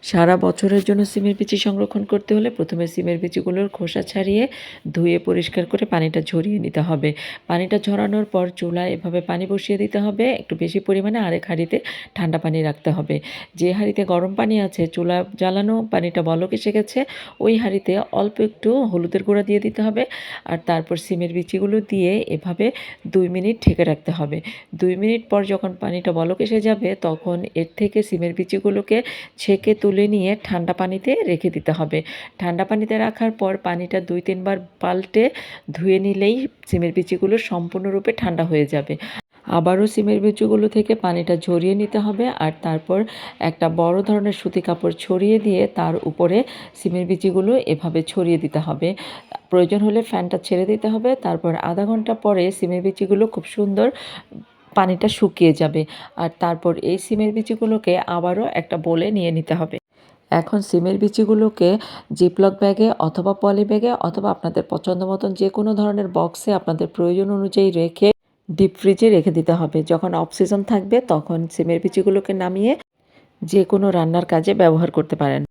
সারা বছরের জন্য সিমের বিচি সংরক্ষণ করতে হলে প্রথমে সিমের বিচিগুলোর খোসা ছাড়িয়ে ধুয়ে পরিষ্কার করে পানিটা ঝরিয়ে নিতে হবে। পানিটা ঝরানোর পর চুলায় এভাবে পানি বসিয়ে দিতে হবে একটু বেশি পরিমাণে, আরেক হাঁড়িতে ঠান্ডা পানি রাখতে হবে। যে হাঁড়িতে গরম পানি আছে, চুলা জ্বালানো, পানিটা বলক এসে গেছে, ওই হাঁড়িতে অল্প একটু হলুদের গুঁড়া দিয়ে দিতে হবে। আর তারপর সিমের বিচিগুলো দিয়ে এভাবে 2 মিনিট ঢেকে রাখতে হবে। 2 মিনিট পর যখন পানিটা বলক এসে যাবে তখন এর থেকে সিমের বিচিগুলোকে ছেঁকে তুলে নিয়ে ঠান্ডা পানিতে রেখে দিতে হবে। ঠান্ডা পানিতে রাখার পর পানিটা 2-3 বার পাল্টে ধুয়ে নিলেই সিমের বিচিগুলো সম্পূর্ণরূপে ঠান্ডা হয়ে যাবে। আবারও সিমের বিচিগুলো থেকে পানিটা ঝরিয়ে নিতে হবে আর তারপর একটা বড় ধরনের সুতি কাপড় ছড়িয়ে দিয়ে তার উপরে সিমের বিচিগুলো এভাবে ছড়িয়ে দিতে হবে। প্রয়োজন হলে ফ্যানটা ছেড়ে দিতে হবে। তারপর আধা ঘন্টা পরে সিমের বিচিগুলো খুব সুন্দর পানিটা শুকিয়ে যাবে। আর তারপর এই সিমের বিচিগুলোকে আবারও একটা বোলে নিয়ে নিতে হবে। এখন সিমের বিচিগুলোকে জিপলক ব্যাগে অথবা পলি ব্যাগে অথবা আপনাদের পছন্দ মতন যে কোনো ধরনের বক্সে আপনাদের প্রয়োজন অনুযায়ী রেখে ডিপ ফ্রিজে রেখে দিতে হবে। যখন অফ সিজন থাকবে তখন সিমের বিচিগুলোকে নামিয়ে যে কোনো রান্নার কাজে ব্যবহার করতে পারেন।